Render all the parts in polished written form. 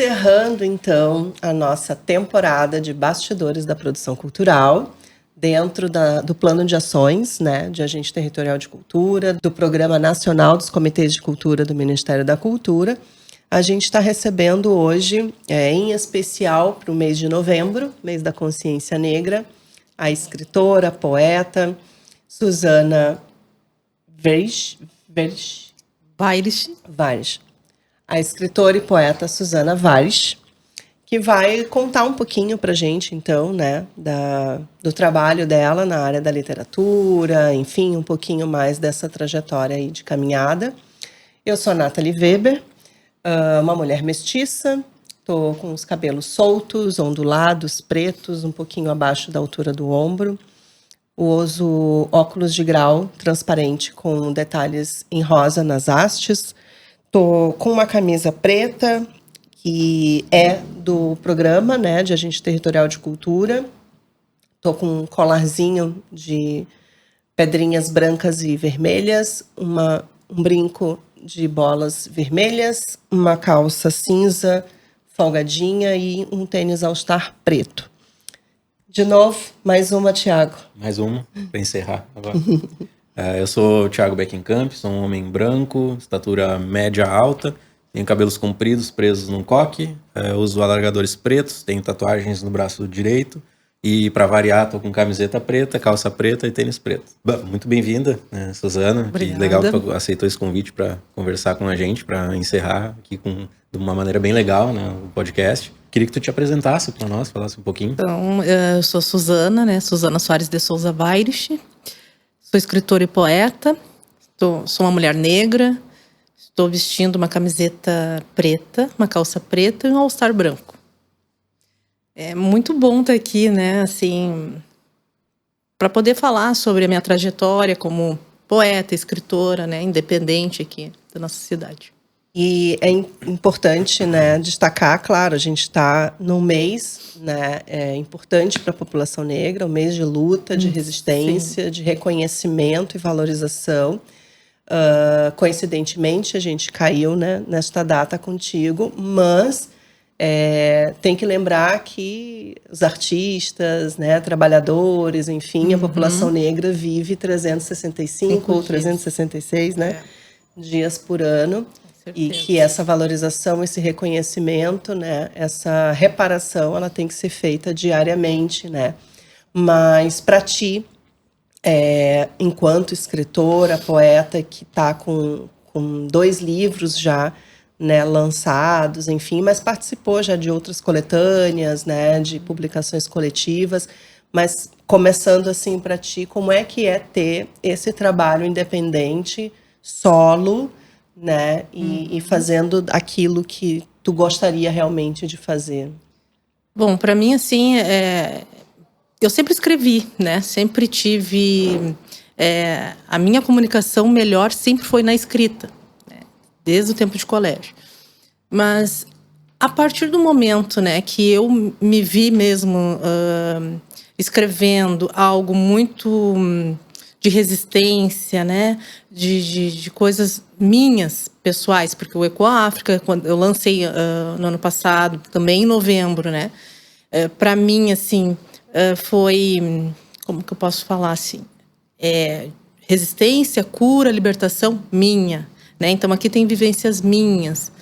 encerrando, então, a nossa temporada de Bastidores da Produção Cultural, dentro do Plano de Ações, né, de Agente Territorial de Cultura, do Programa Nacional dos Comitês de Cultura do Ministério da Cultura. A gente está recebendo hoje, em especial para o mês de novembro, mês da consciência negra, a escritora, poeta, Suzana Vares. A escritora e poeta Suzana Vares, que vai contar um pouquinho para a gente, então, né, do trabalho dela na área da literatura, enfim, um pouquinho mais dessa trajetória aí de caminhada. Eu sou a Nathalie Weber, uma mulher mestiça, estou com os cabelos soltos, ondulados, pretos, um pouquinho abaixo da altura do ombro. Uso óculos de grau transparente com detalhes em rosa nas hastes. Estou com uma camisa preta, que é do programa, né, de Agente Territorial de Cultura. Estou com um colarzinho de pedrinhas brancas e vermelhas, um brinco de bolas vermelhas, uma calça cinza folgadinha e um tênis All-Star preto. De novo, mais uma, Thiago. Mais uma, para encerrar agora. Eu sou o Thiago Beckenkamp, sou um homem branco, estatura média alta, tenho cabelos compridos presos num coque, uso alargadores pretos, tenho tatuagens no braço direito e, para variar, tô com camiseta preta, calça preta e tênis preto. Muito bem-vinda, né, Suzana. Obrigada. Que legal que tu aceitou esse convite para conversar com a gente, para encerrar aqui de uma maneira bem legal, né, o podcast. Queria que tu te apresentasse para nós, falasse um pouquinho. Então, eu sou Suzana, né? Suzana Soares de Souza Vares. Sou escritora e poeta. Sou uma mulher negra. Estou vestindo uma camiseta preta, uma calça preta e um all-star branco. É muito bom estar aqui, né? Assim, para poder falar sobre a minha trajetória como poeta, escritora, né? Independente aqui da nossa cidade. E é importante, né, destacar, claro, a gente está num mês, né, importante para a população negra, um mês de luta, de resistência, sim, de reconhecimento e valorização. Coincidentemente, a gente caiu, né, nesta data contigo, mas tem que lembrar que os artistas, né, trabalhadores, enfim, a população negra vive 365 ou 366, né, dias por ano. E que essa valorização, esse reconhecimento, né, essa reparação, ela tem que ser feita diariamente, né? Mas para ti, enquanto escritora, poeta, que está com 2 livros já, né, lançados, enfim, mas participou já de outras coletâneas, né, de publicações coletivas, mas começando assim para ti, como é que é ter esse trabalho independente, solo, né, e fazendo aquilo que tu gostaria realmente de fazer? Bom, para mim, assim, eu sempre escrevi, né, sempre tive... a minha comunicação melhor sempre foi na escrita, né, desde o tempo de colégio. Mas, a partir do momento, né, que eu me vi mesmo escrevendo algo muito... de resistência, né, de coisas minhas, pessoais, porque o Ecoáfrica, quando eu lancei no ano passado, também em novembro, né, para mim, assim, foi, como que eu posso falar, assim, resistência, cura, libertação minha, né, então aqui tem vivências minhas,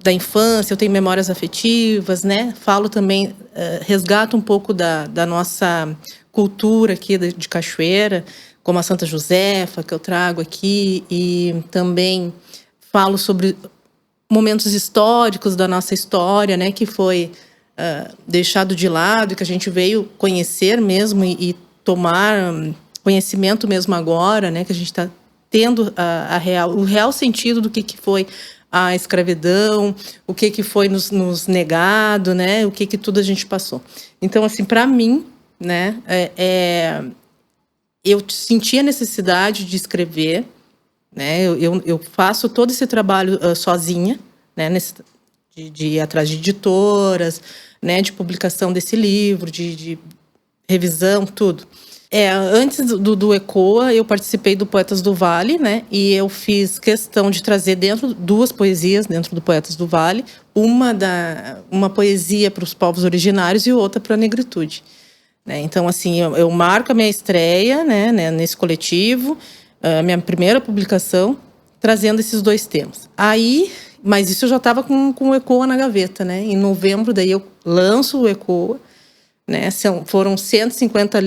da infância, eu tenho memórias afetivas, né, falo também, resgato um pouco da nossa cultura aqui de Cachoeira, como a Santa Josefa, que eu trago aqui, e também falo sobre momentos históricos da nossa história, né, que foi deixado de lado, que a gente veio conhecer mesmo e tomar conhecimento mesmo agora, né, que a gente está tendo o real sentido do que foi a escravidão, o que foi nos negado, né, o que tudo a gente passou. Então, assim, para mim, né, eu senti a necessidade de escrever, né, eu faço todo esse trabalho sozinha, né, de ir atrás de editoras, né, de publicação desse livro, de revisão, tudo. Antes do ECOA, eu participei do Poetas do Vale, né? E eu fiz questão de trazer duas poesias dentro do Poetas do Vale. Uma poesia para os povos originários e outra para a negritude. Né? Então, assim, eu marco a minha estreia, né, nesse coletivo, a minha primeira publicação, trazendo esses dois temas. Mas isso eu já estava com o ECOA na gaveta, né? Em novembro, daí eu lanço o ECOA. Né, foram 150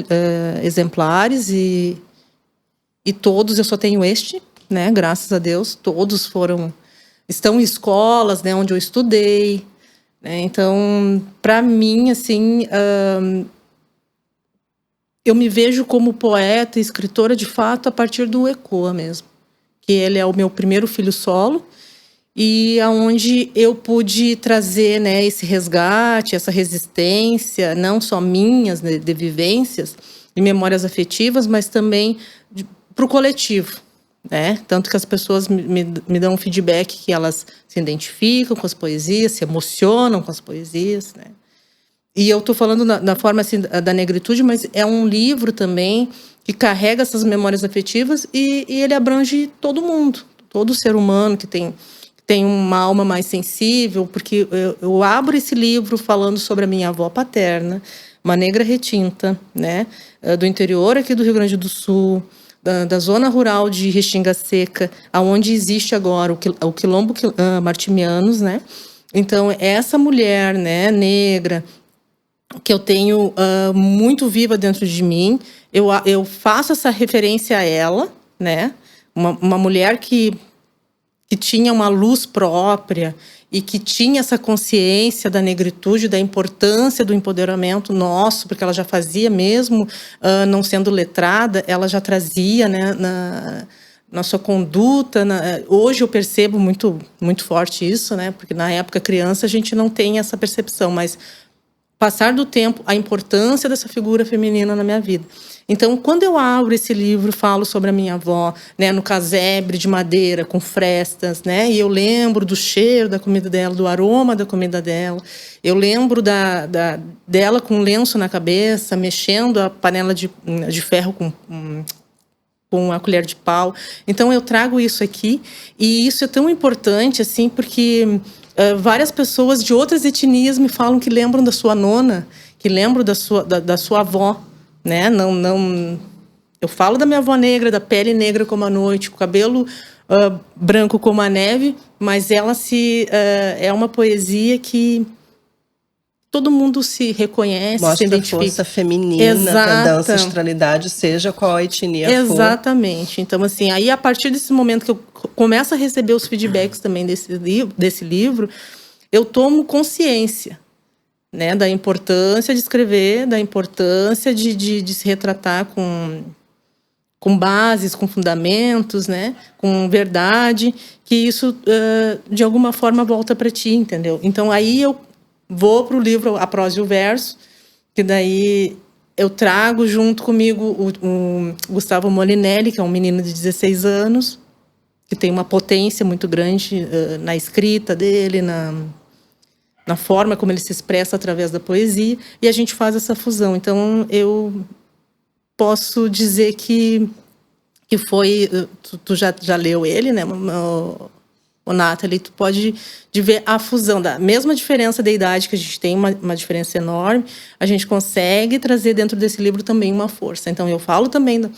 exemplares e todos, eu só tenho este, né, graças a Deus, todos estão em escolas, né, onde eu estudei, né, então, para mim, assim, eu me vejo como poeta e escritora, de fato, a partir do ECOA mesmo, que ele é o meu primeiro filho solo, e aonde eu pude trazer, né, esse resgate, essa resistência, não só minhas, né, de vivências e memórias afetivas, mas também para o coletivo, né? Tanto que as pessoas me dão um feedback que elas se identificam com as poesias, se emocionam com as poesias, né? E eu estou falando da forma assim, da negritude, mas é um livro também que carrega essas memórias afetivas e ele abrange todo mundo, todo ser humano que tem uma alma mais sensível, porque eu abro esse livro falando sobre a minha avó paterna, uma negra retinta, né, do interior aqui do Rio Grande do Sul, da zona rural de Restinga Seca, aonde existe agora o Quilombo Martimianos, né? Então, essa mulher, né, negra, que eu tenho muito viva dentro de mim, eu faço essa referência a ela, né? Uma mulher que tinha uma luz própria e que tinha essa consciência da negritude, da importância do empoderamento nosso, porque ela já fazia mesmo, não sendo letrada, ela já trazia, né, na sua conduta. Hoje eu percebo muito, muito forte isso, né, porque na época criança a gente não tem essa percepção, mas passar do tempo, a importância dessa figura feminina na minha vida. Então, quando eu abro esse livro, falo sobre a minha avó, né, no casebre de madeira, com frestas, né, e eu lembro do cheiro da comida dela, do aroma da comida dela. Eu lembro dela com um lenço na cabeça, mexendo a panela de ferro com a colher de pau. Então, eu trago isso aqui, e isso é tão importante, assim, porque várias pessoas de outras etnias me falam que lembram da sua nona, que lembram da sua avó, né? Eu falo da minha avó negra, da pele negra como a noite, com o cabelo branco como a neve, mas ela é uma poesia que todo mundo se reconhece, mostra se identifica. A força feminina, da ancestralidade, seja qual a etnia for. Exatamente. Então, assim, aí a partir desse momento que eu começo a receber os feedbacks também desse livro, eu tomo consciência, né, da importância de escrever, da importância de se retratar com bases, com fundamentos, né, com verdade, que isso, de alguma forma, volta para ti, entendeu? Então, aí eu vou para o livro A Prosa e o Verso, que daí eu trago junto comigo o Gustavo Molinelli, que é um menino de 16 anos, que tem uma potência muito grande na escrita dele, na forma como ele se expressa através da poesia, e a gente faz essa fusão. Então, eu posso dizer que foi... Tu já leu ele, né, o Nathalie? Tu pode ver a fusão da mesma diferença de idade, que a gente tem uma diferença enorme, a gente consegue trazer dentro desse livro também uma força. Então, eu falo também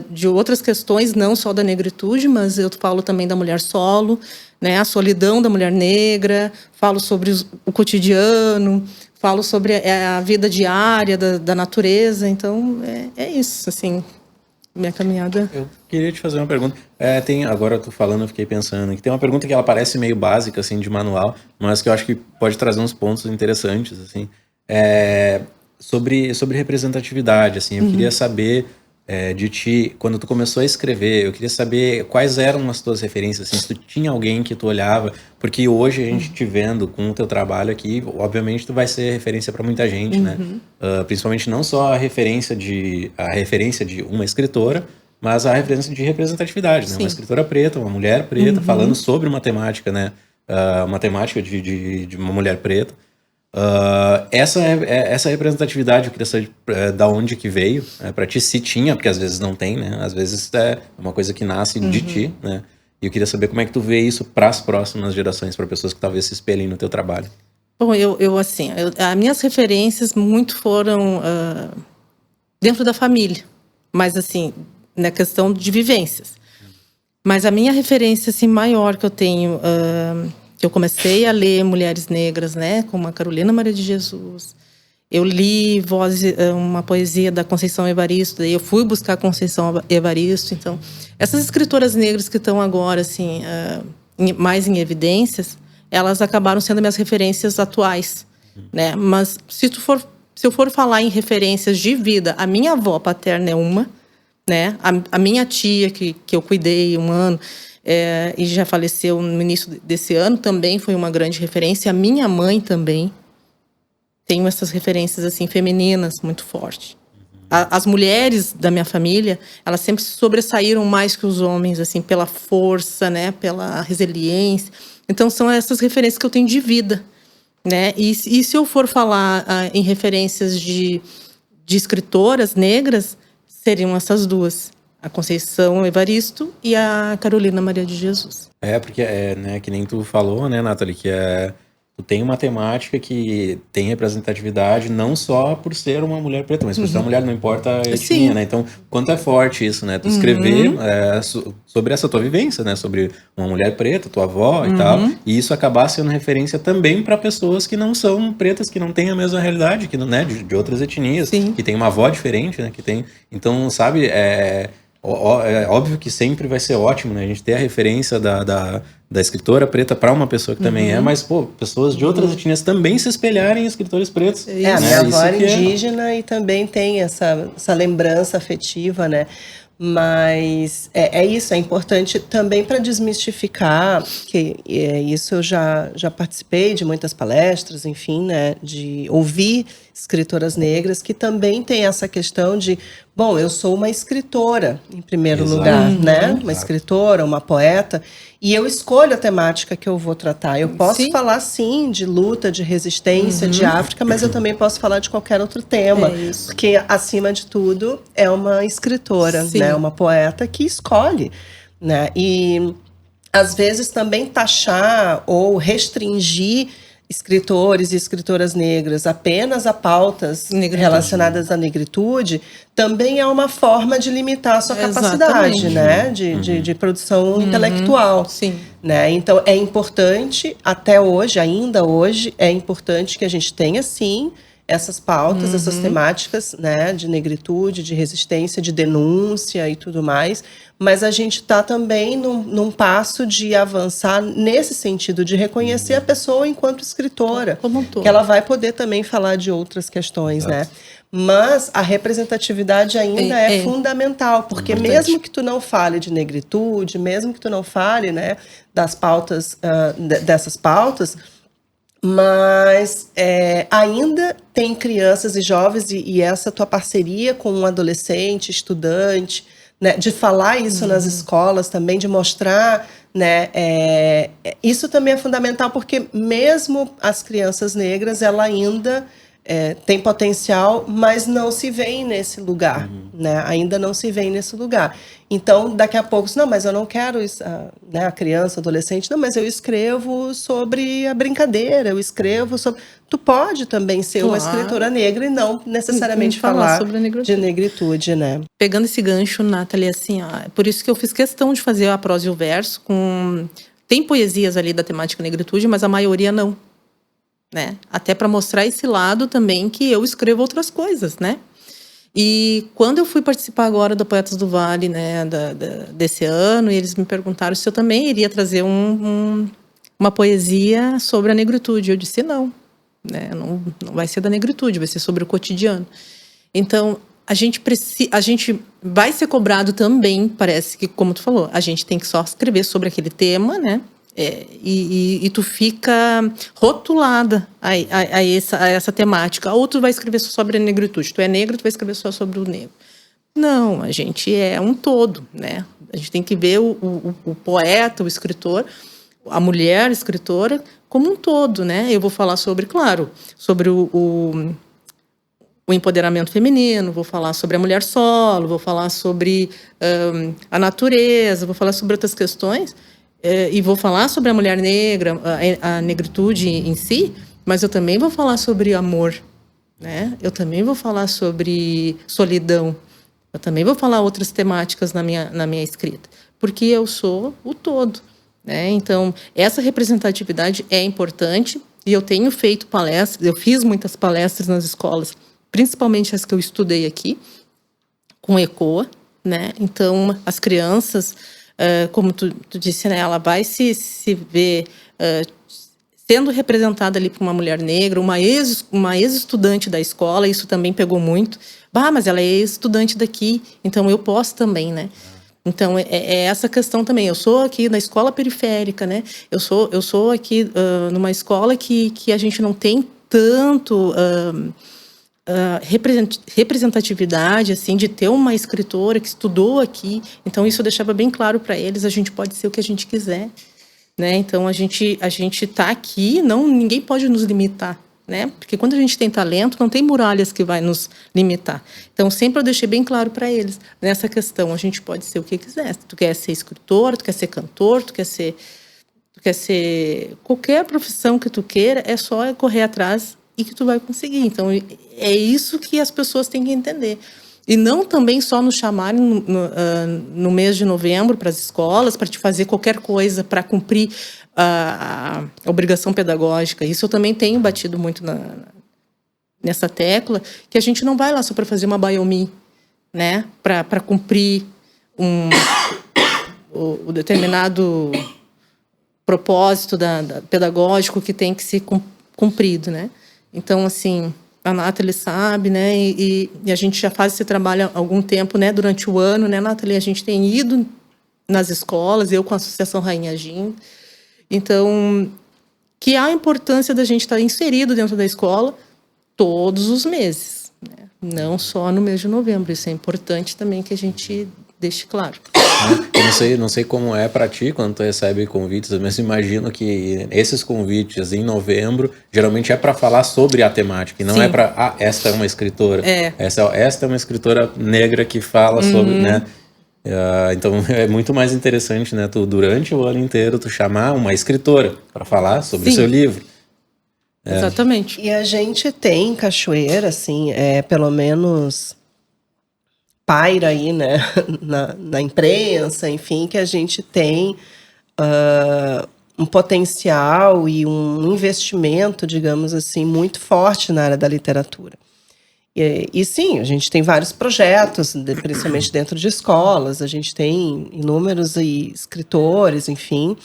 de outras questões, não só da negritude, mas eu falo também da mulher solo, né, a solidão da mulher negra, falo sobre o cotidiano, falo sobre a vida diária da natureza. Então, é isso, assim, minha caminhada. Eu queria te fazer uma pergunta. Agora eu tô falando, eu fiquei pensando que tem uma pergunta que ela parece meio básica, assim, de manual, mas que eu acho que pode trazer uns pontos interessantes, assim, sobre representatividade, assim. Eu queria saber de ti, quando tu começou a escrever, eu queria saber quais eram as tuas referências, assim, se tu tinha alguém que tu olhava, porque hoje a gente te vendo com o teu trabalho aqui, obviamente tu vai ser referência para muita gente, né? Principalmente não só a referência de uma escritora, mas a referência de representatividade, né? Uma escritora preta, uma mulher preta, falando sobre uma temática, né? Uma temática de uma mulher preta. Essa representatividade, eu queria saber da onde que veio, para ti, se tinha, porque às vezes não tem, né? Às vezes é uma coisa que nasce de ti, né? E eu queria saber como é que tu vê isso para as próximas gerações, para pessoas que talvez se espelhem no teu trabalho. Bom, as minhas referências muito foram dentro da família, mas assim, na questão de vivências. Mas a minha referência assim, maior que eu tenho, que eu comecei a ler mulheres negras, né, como a Carolina Maria de Jesus. Eu li uma poesia da Conceição Evaristo, daí eu fui buscar a Conceição Evaristo. Então, essas escritoras negras que estão agora assim, mais em evidências, elas acabaram sendo minhas referências atuais, né? Mas se eu for falar em referências de vida, a minha avó paterna é uma, né? A minha tia que eu cuidei um ano e já faleceu no início desse ano, também foi uma grande referência. A minha mãe também. Tenho essas referências assim femininas muito fortes. As mulheres da minha família, elas sempre se sobressaíram mais que os homens, assim, pela força, né, pela resiliência. Então são essas referências que eu tenho de vida, né? E se eu for falar em referências de escritoras negras, seriam essas duas: a Conceição Evaristo e a Carolina Maria de Jesus. Porque né, que nem tu falou, né, Nathalie, que tu tem uma temática que tem representatividade não só por ser uma mulher preta, mas por ser uma mulher, não importa a etnia, né? Então, quanto é forte isso, né? Tu escrever sobre essa tua vivência, né? Sobre uma mulher preta, tua avó e tal, e isso acabar sendo referência também para pessoas que não são pretas, que não têm a mesma realidade, que, né? De outras etnias, que tem uma avó diferente, né? Que tem... Então, sabe, é óbvio que sempre vai ser ótimo, né? A gente ter a referência da escritora preta para uma pessoa que também mas, pô, pessoas de outras etnias também se espelharem em escritores pretos. A minha avó era indígena e também tem essa lembrança afetiva, né? Mas isso, é importante também para desmistificar, que isso eu já participei de muitas palestras, enfim, né, de ouvir escritoras negras que também tem essa questão de, bom, eu sou uma escritora, em primeiro lugar, né, uma escritora, uma poeta, e eu escolho a temática que eu vou tratar. Eu posso falar, sim, de luta, de resistência, de África, mas eu também posso falar de qualquer outro tema, porque, acima de tudo, é uma escritora, né, uma poeta que escolhe, né, e às vezes também taxar ou restringir escritores e escritoras negras apenas a pautas relacionadas à negritude também é uma forma de limitar a sua capacidade, né, de produção intelectual. Né? Então, é importante, até hoje, ainda hoje, é importante que a gente tenha, sim, essas pautas, essas temáticas, né, de negritude, de resistência, de denúncia e tudo mais, mas a gente está também num passo de avançar nesse sentido, de reconhecer a pessoa enquanto escritora, que ela vai poder também falar de outras questões, né? Mas a representatividade ainda é fundamental, porque mesmo que tu não fale de negritude, mesmo que tu não fale, né, das pautas, dessas pautas, mas ainda tem crianças e jovens, e essa tua parceria com um adolescente, estudante, né, de falar isso nas escolas também, de mostrar, né, isso também é fundamental, porque mesmo as crianças negras, ela ainda tem potencial, mas não se vê nesse lugar, né? Ainda não se vê nesse lugar. Então, daqui a pouco, não, mas eu não quero né, a criança, adolescente, não, mas eu escrevo sobre a brincadeira, eu escrevo sobre... Tu pode também ser uma escritora negra e não necessariamente falar sobre de negritude, né? Pegando esse gancho, Nathalie, assim, por isso que eu fiz questão de fazer a prosa e o verso com... Tem poesias ali da temática negritude, mas a maioria não. Né? Até para mostrar esse lado também que eu escrevo outras coisas, né? E quando eu fui participar agora do Poetas do Vale, né, desse ano, e eles me perguntaram se eu também iria trazer uma poesia sobre a negritude. Eu disse não, né? Não vai ser da negritude, vai ser sobre o cotidiano. Então, a gente vai ser cobrado também, parece que, como tu falou, a gente tem que só escrever sobre aquele tema, né? E tu fica rotulada a essa temática. Ou tu vai escrever só sobre a negritude. Tu é negro, tu vai escrever só sobre o negro. Não, a gente é um todo, né? A gente tem que ver o poeta, o escritor, a mulher escritora, como um todo, né? Eu vou falar sobre, claro, sobre o empoderamento feminino, vou falar sobre a mulher solo, vou falar sobre a natureza, vou falar sobre outras questões, e vou falar sobre a mulher negra, a negritude em si, mas eu também vou falar sobre amor, né? Eu também vou falar sobre solidão, eu também vou falar outras temáticas na minha escrita, porque eu sou o todo, né? Então, essa representatividade é importante, e eu tenho feito palestras, eu fiz muitas palestras nas escolas, principalmente as que eu estudei aqui, com ECOA, né? Então, as crianças, como tu disse, né? Ela vai se ver sendo representada ali por uma mulher negra, uma ex-estudante da escola, isso também pegou muito. Mas ela é ex-estudante daqui, então eu posso também, né? Então, é essa questão também. Eu sou aqui na escola periférica, né? Eu sou aqui numa escola que a gente não tem tanto representatividade, assim, de ter uma escritora que estudou aqui. Então, isso eu deixava bem claro para eles. A gente pode ser o que a gente quiser, né? Então, a gente tá aqui, ninguém pode nos limitar, né? Porque quando a gente tem talento, não tem muralhas que vai nos limitar. Então, sempre eu deixei bem claro para eles nessa questão. A gente pode ser o que quiser. Tu quer ser escritor, tu quer ser cantor, tu quer ser qualquer profissão que tu queira, é só correr atrás e que tu vai conseguir. Então, é isso que as pessoas têm que entender. E não também só nos chamarem no mês de novembro para as escolas, para te fazer qualquer coisa para cumprir a obrigação pedagógica. Isso eu também tenho batido muito nessa tecla, que a gente não vai lá só para fazer uma biomi, né? Para cumprir o determinado propósito pedagógico que tem que ser cumprido, né? Então, assim, a Nathalie sabe, né? E a gente já faz esse trabalho há algum tempo, né? Durante o ano, né, Nathalie? A gente tem ido nas escolas, eu com a Associação Rainha Gin. Então, que há a importância da gente estar inserido dentro da escola todos os meses, né? Não só no mês de novembro. Isso é importante também que a gente deixe claro. Eu não sei como é para ti quando tu recebe convites, mas imagino que esses convites em novembro geralmente é para falar sobre a temática e não é para esta é uma escritora, esta é uma escritora negra que fala sobre, né? Então é muito mais interessante, né? Tu durante o ano inteiro tu chamar uma escritora para falar sobre o seu livro. Exatamente. E a gente tem em Cachoeira, assim, pelo menos paira aí, né, na imprensa, enfim, que a gente tem um potencial e um investimento, digamos assim, muito forte na área da literatura. E sim, a gente tem vários projetos, principalmente dentro de escolas, a gente tem inúmeros aí, escritores, enfim,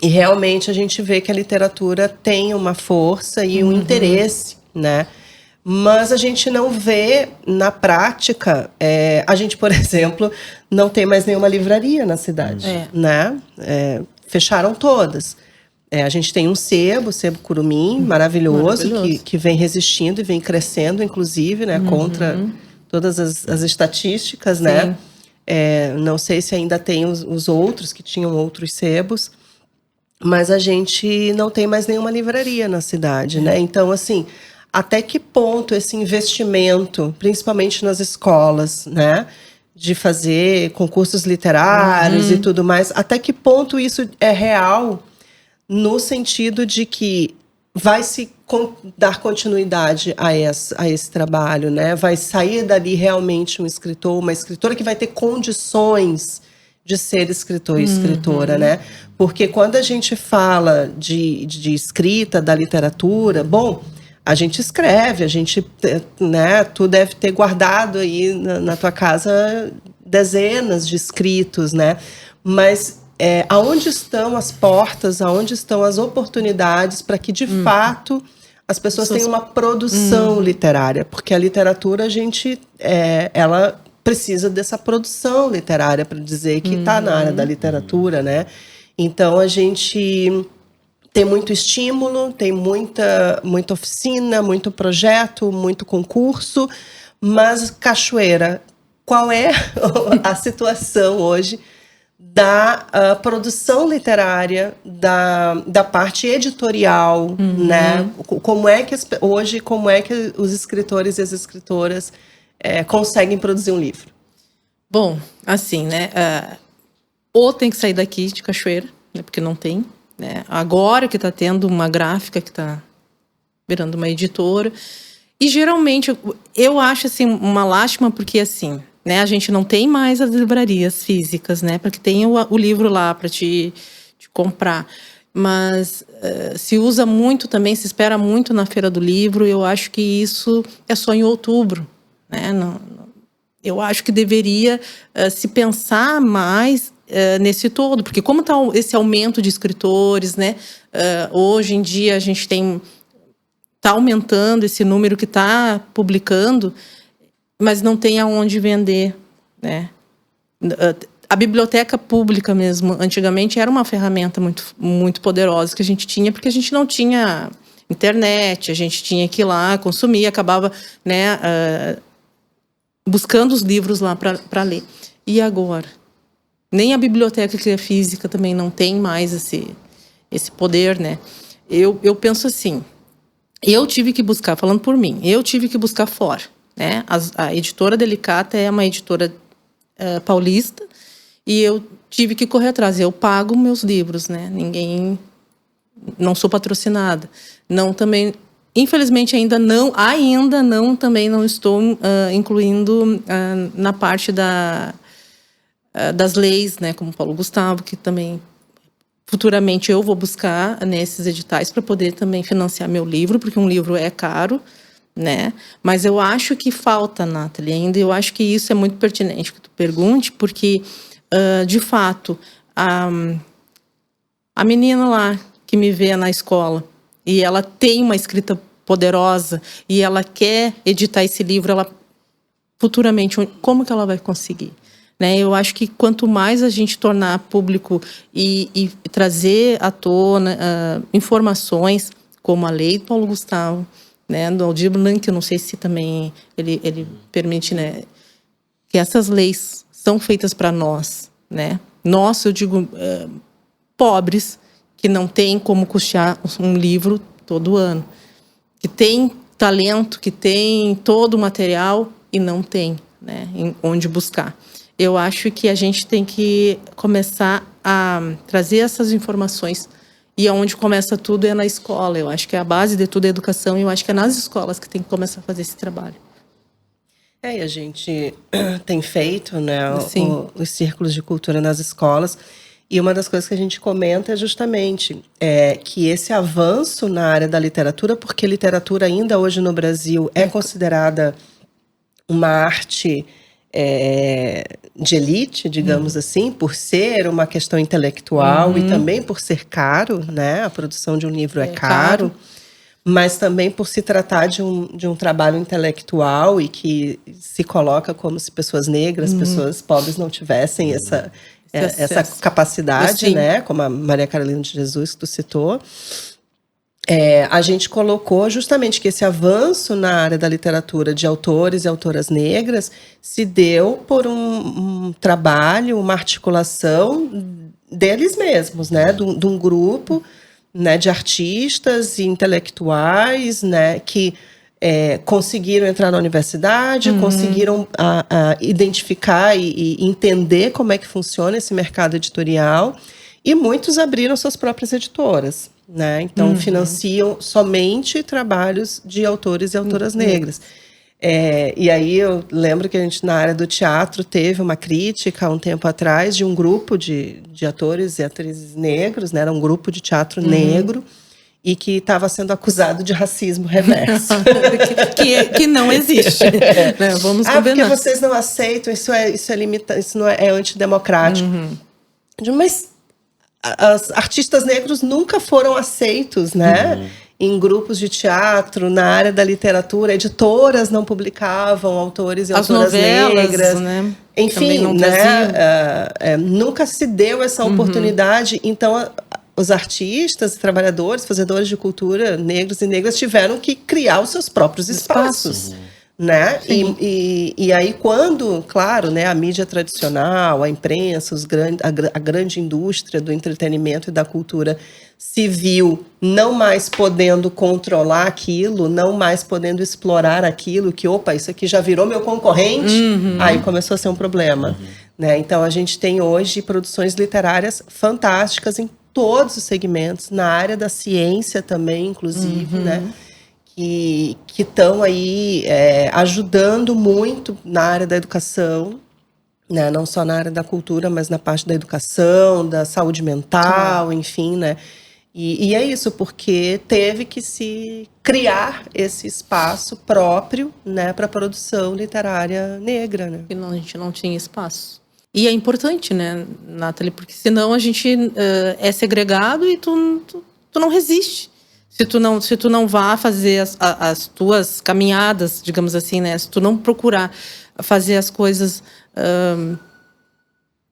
e realmente a gente vê que a literatura tem uma força e um interesse, né? Mas a gente não vê na prática, a gente, por exemplo, não tem mais nenhuma livraria na cidade, né? Fecharam todas. A gente tem um sebo, o Sebo Curumim, maravilhoso. Que vem resistindo e vem crescendo, inclusive, né? Contra todas as estatísticas, né? Não sei se ainda tem os outros, que tinham outros sebos, mas a gente não tem mais nenhuma livraria na cidade, né? Então, assim, até que ponto esse investimento, principalmente nas escolas, né, de fazer concursos literários e tudo mais, até que ponto isso é real no sentido de que vai se dar continuidade a esse trabalho, né? Vai sair dali realmente um escritor, uma escritora que vai ter condições de ser escritor e escritora, né? Porque quando a gente fala de escrita, da literatura, bom, a gente escreve, a gente, né, tu deve ter guardado aí na tua casa dezenas de escritos, né? Mas aonde estão as portas, aonde estão as oportunidades para que, de fato, as pessoas tenham uma produção literária? Porque a literatura, a gente, ela precisa dessa produção literária para dizer que está na área da literatura, né? Então, a gente tem muito estímulo, tem muita oficina, muito projeto, muito concurso, mas Cachoeira, qual é a situação hoje da produção literária, da parte editorial, né? Como é que os escritores e as escritoras conseguem produzir um livro? Bom, assim, né? Ou tem que sair daqui de Cachoeira, né, porque não tem, né? Agora que está tendo uma gráfica que está virando uma editora. E geralmente eu acho assim uma lástima, porque assim, né, a gente não tem mais as livrarias físicas, né, para que tenha o livro lá para te comprar. Mas se usa muito também, se espera muito na Feira do Livro. Eu acho que isso é só em outubro, né? Eu acho que deveria se pensar mais nesse todo, porque como está esse aumento de escritores, né? Hoje em dia a gente está aumentando esse número que está publicando, mas não tem aonde vender, né? A biblioteca pública mesmo, antigamente, era uma ferramenta muito, muito poderosa que a gente tinha, porque a gente não tinha internet, a gente tinha que ir lá consumir, acabava, né, buscando os livros lá para ler. E agora? Nem a biblioteca que é física também não tem mais esse poder, né? Eu penso assim, eu tive que buscar, falando por mim, eu tive que buscar fora, né? A editora Delicata é uma editora paulista, e eu tive que correr atrás. Eu pago meus livros, né? Não sou patrocinada. Não também, infelizmente ainda não também não estou incluindo na parte das leis, né? Como Paulo Gustavo, que também futuramente eu vou buscar nesses editais para poder também financiar meu livro, porque um livro é caro, né? Mas eu acho que falta, Nathalie, ainda. Eu acho que isso é muito pertinente que tu pergunte, porque de fato a menina lá que me vê na escola e ela tem uma escrita poderosa e ela quer editar esse livro, ela futuramente, como que ela vai conseguir? Né? Eu acho que quanto mais a gente tornar público e trazer à tona informações como a lei do Paulo Gustavo, né, do Aldir Blanc, eu não sei se também ele permite, né, que essas leis são feitas para nós, né? Nós, eu digo, pobres, que não tem como custear um livro todo ano, que tem talento, que tem todo o material e não tem, né, onde buscar. Eu acho que a gente tem que começar a trazer essas informações, e aonde começa tudo é na escola. Eu acho que a base de tudo é a educação, e eu acho que é nas escolas que tem que começar a fazer esse trabalho. E a gente tem feito, né, os círculos de cultura nas escolas, e uma das coisas que a gente comenta é justamente que esse avanço na área da literatura, porque literatura ainda hoje no Brasil é considerada uma arte de elite, digamos assim, por ser uma questão intelectual e também por ser caro, né? A produção de um livro é caro. Mas também por se tratar de um trabalho intelectual e que se coloca como se pessoas negras, pessoas pobres não tivessem essa capacidade, né? Como a Maria Carolina de Jesus, que tu citou. A gente colocou justamente que esse avanço na área da literatura de autores e autoras negras se deu por um trabalho, uma articulação deles mesmos, né? De um grupo, né, de artistas e intelectuais, né, que conseguiram entrar na universidade, conseguiram identificar e entender como é que funciona esse mercado editorial, e muitos abriram suas próprias editoras, né? Então financiam somente trabalhos de autores e autoras negras. E aí eu lembro que a gente, na área do teatro, teve uma crítica há um tempo atrás de um grupo de atores e atrizes negros, né? Era um grupo de teatro negro, e que estava sendo acusado de racismo reverso. que não existe. Né? Vamos combinar. Porque vocês não aceitam, isso não é antidemocrático. Mas os artistas negros nunca foram aceitos, né? Em grupos de teatro, na área da literatura, editoras não publicavam autores e autoras negras. Né? Enfim, né? Nunca se deu essa oportunidade. Então, os artistas, trabalhadores, fazedores de cultura, negros e negras, tiveram que criar os seus próprios espaços. né? E aí quando, claro, né, a mídia tradicional, a imprensa, a grande indústria do entretenimento e da cultura se viu não mais podendo controlar aquilo, não mais podendo explorar aquilo, que, opa, isso aqui já virou meu concorrente, aí começou a ser um problema. Né? Então a gente tem hoje produções literárias fantásticas em todos os segmentos, na área da ciência também, inclusive, né? Que estão aí ajudando muito na área da educação, né? Não só na área da cultura, mas na parte da educação, da saúde mental, enfim, né? E é isso, porque teve que se criar esse espaço próprio, né, para a produção literária negra, né? E a gente não tinha espaço. E é importante, né, Nathalie, porque senão a gente é segregado e tu não resiste. Se tu não vá fazer as tuas caminhadas, digamos assim, né? Se tu não procurar fazer as coisas,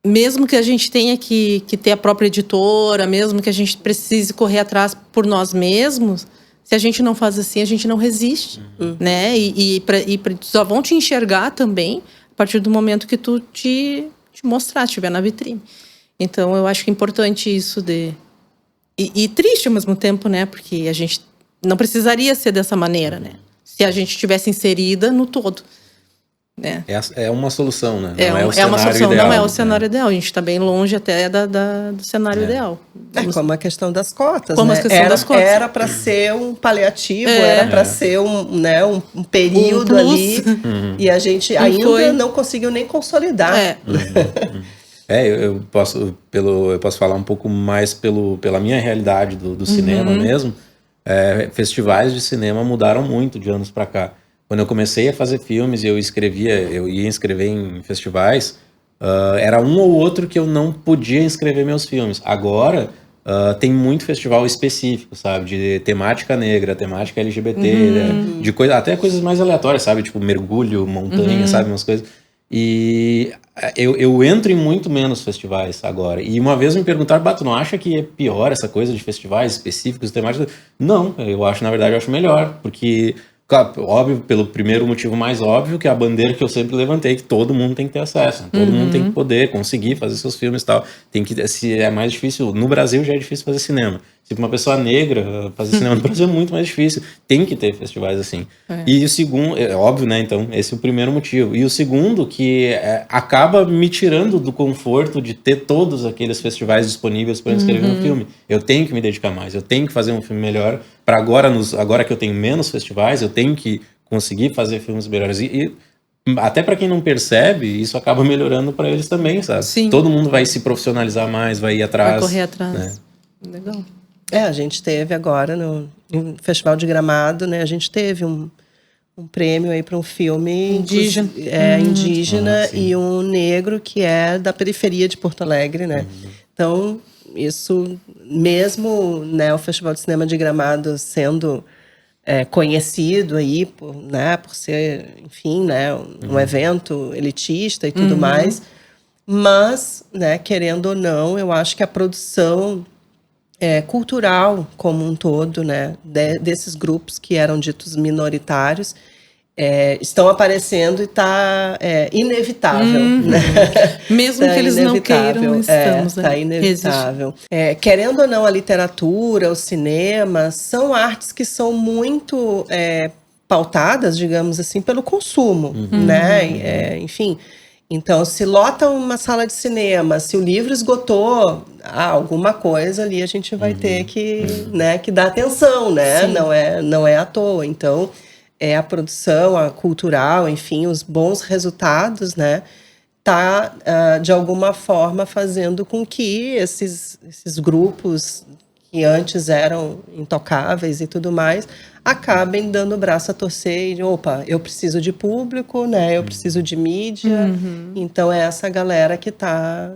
mesmo que a gente tenha que ter a própria editora, mesmo que a gente precise correr atrás por nós mesmos, se a gente não faz assim, a gente não resiste, né? E só vão te enxergar também a partir do momento que tu te mostrar, estiver na vitrine. Então, eu acho que é importante isso E triste ao mesmo tempo, né? Porque a gente não precisaria ser dessa maneira, né? Se a gente estivesse inserida no todo, né? É uma solução, né? Não é uma solução, ideal, não é o cenário ideal. A gente está bem longe até do cenário ideal. Como a questão das cotas, como né? A questão das cotas. Era para ser um paliativo, era para ser um período ali. E a gente ainda não conseguiu nem consolidar. Eu posso falar um pouco mais pela minha realidade do cinema mesmo. Festivais de cinema mudaram muito de anos para cá. Quando eu comecei a fazer filmes e eu ia inscrever em festivais, era um ou outro que eu não podia inscrever meus filmes. Agora, tem muito festival específico, sabe? De temática negra, temática LGBT, né? Até coisas mais aleatórias, sabe? Tipo mergulho, montanha, sabe? Umas coisas. E eu entro em muito menos festivais agora. E uma vez me perguntaram, tu não acha que é pior essa coisa de festivais específicos, temáticos? Não, na verdade, eu acho melhor. Porque, claro, óbvio, pelo primeiro motivo mais óbvio, que é a bandeira que eu sempre levantei, que todo mundo tem que ter acesso. Todo mundo tem que poder conseguir fazer seus filmes e tal. Se é mais difícil, no Brasil já é difícil fazer cinema. Se uma pessoa negra fazer cinema no Brasil é muito mais difícil. Tem que ter festivais assim. E o segundo, é óbvio, né? Então, esse é o primeiro motivo. E o segundo, que acaba me tirando do conforto de ter todos aqueles festivais disponíveis para escrever um filme. Eu tenho que me dedicar mais, eu tenho que fazer um filme melhor. Para agora que eu tenho menos festivais, eu tenho que conseguir fazer filmes melhores. E até para quem não percebe, isso acaba melhorando para eles também, sabe? Sim. Todo mundo vai se profissionalizar mais, vai ir atrás. Vai correr atrás. Né? Legal. A gente teve agora no Festival de Gramado, né? A gente teve um prêmio aí para um filme indígena e um negro que é da periferia de Porto Alegre, né? Então, isso mesmo, né? O Festival de Cinema de Gramado sendo conhecido aí por ser, enfim, né? Um evento elitista e tudo mais. Mas, né? Querendo ou não, eu acho que a produção cultural como um todo, né, desses grupos que eram ditos minoritários, estão aparecendo e está inevitável. Né? Mesmo que eles não queiram, estamos. Está inevitável. Querendo ou não, a literatura, o cinema, são artes que são muito pautadas, digamos assim, pelo consumo. Né? Enfim... Então, se lota uma sala de cinema, se o livro esgotou, alguma coisa ali a gente vai ter que dar atenção, né? Não é à toa. Então, a produção, a cultural, enfim, os bons resultados, né? Tá, de alguma forma, fazendo com que esses grupos que antes eram intocáveis e tudo mais, acabem dando o braço a torcer e, opa, eu preciso de público, né? Eu preciso de mídia. Então, é essa galera que tá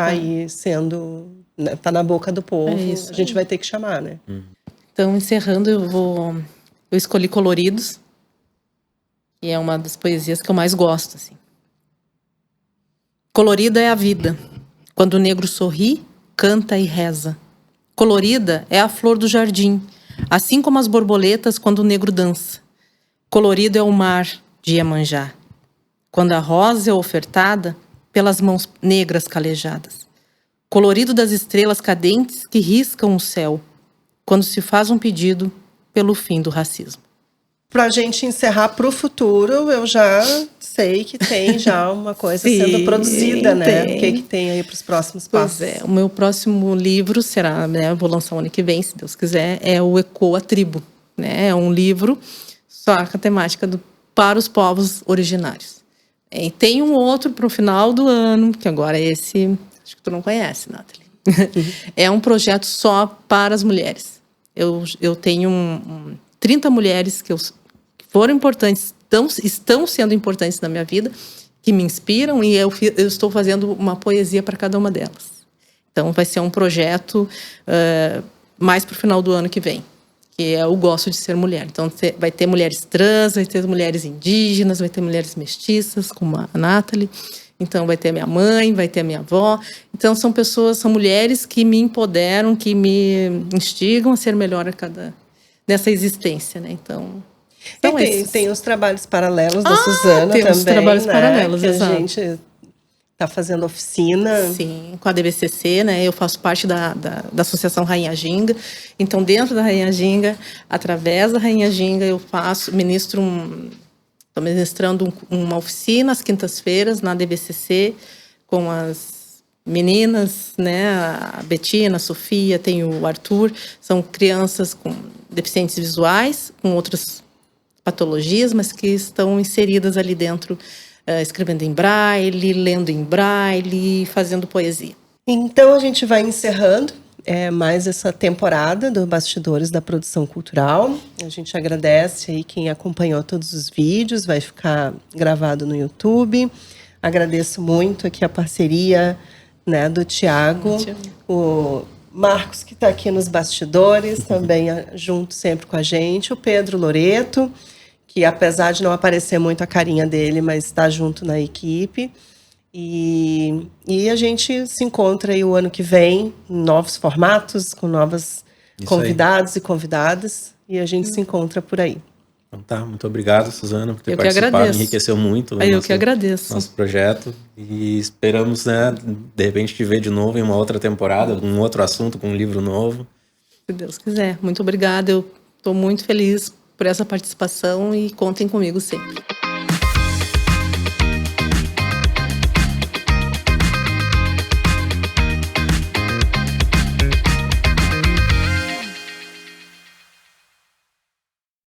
aí sendo... Né, tá na boca do povo. A gente vai ter que chamar, né? Então, encerrando, eu escolhi Coloridos, que é uma das poesias que eu mais gosto, assim. Colorida é a vida. Quando o negro sorri, canta e reza. Colorida é a flor do jardim, assim como as borboletas quando o negro dança. Colorido é o mar, de Iemanjá, quando a rosa é ofertada pelas mãos negras calejadas, colorido das estrelas cadentes que riscam o céu, quando se faz um pedido pelo fim do racismo. Para a gente encerrar para o futuro, eu já sei que tem já uma coisa Sim, sendo produzida, né? tem. O que tem aí para os próximos passos? Pois é, o meu próximo livro será, né, vou lançar o ano que vem, se Deus quiser, é o Ecoa Tribo, né? É um livro só com a temática para os povos originários. E tem um outro para o final do ano, que agora é esse, acho que tu não conhece, Nathalie. É um projeto só para as mulheres. Eu tenho 30 mulheres que foram importantes, estão sendo importantes na minha vida, que me inspiram, e eu estou fazendo uma poesia para cada uma delas. Então, vai ser um projeto mais para o final do ano que vem, que é o Gosto de Ser Mulher. Então, vai ter mulheres trans, vai ter mulheres indígenas, vai ter mulheres mestiças, como a Nathalie. Então, vai ter a minha mãe, vai ter a minha avó. Então, são mulheres que me empoderam, que me instigam a ser melhor nessa existência, né? Então tem os trabalhos paralelos da Suzana tem também, os trabalhos né? paralelos, que exato. A gente está fazendo oficina. Sim, com a DBCC, né? Eu faço parte da Associação Rainha Ginga. Então, dentro da Rainha Ginga, através da Rainha Ginga, estou ministrando uma oficina às quintas-feiras na DBCC com as meninas, né? A Betina, a Sofia, tem o Arthur. São crianças com deficientes visuais, com outras patologias, mas que estão inseridas ali dentro, escrevendo em braille, lendo em braille, fazendo poesia. Então, a gente vai encerrando mais essa temporada do Bastidores da Produção Cultural. A gente agradece aí quem acompanhou todos os vídeos, vai ficar gravado no YouTube. Agradeço muito aqui a parceria, né, do Tiago, o Marcos, que está aqui nos bastidores, também junto sempre com a gente, o Pedro Loreto, que apesar de não aparecer muito a carinha dele, mas está junto na equipe. E a gente se encontra aí o ano que vem, em novos formatos, com novos convidados e convidadas, e a gente se encontra por aí. Então tá, muito obrigado, Suzana, por ter Eu que participado, agradeço. enriqueceu muito Eu que agradeço. Nosso projeto, e esperamos, né, de repente te ver de novo em uma outra temporada, com um outro assunto, com um livro novo. Se Deus quiser. Muito obrigada, eu estou muito feliz por essa participação e contem comigo sempre.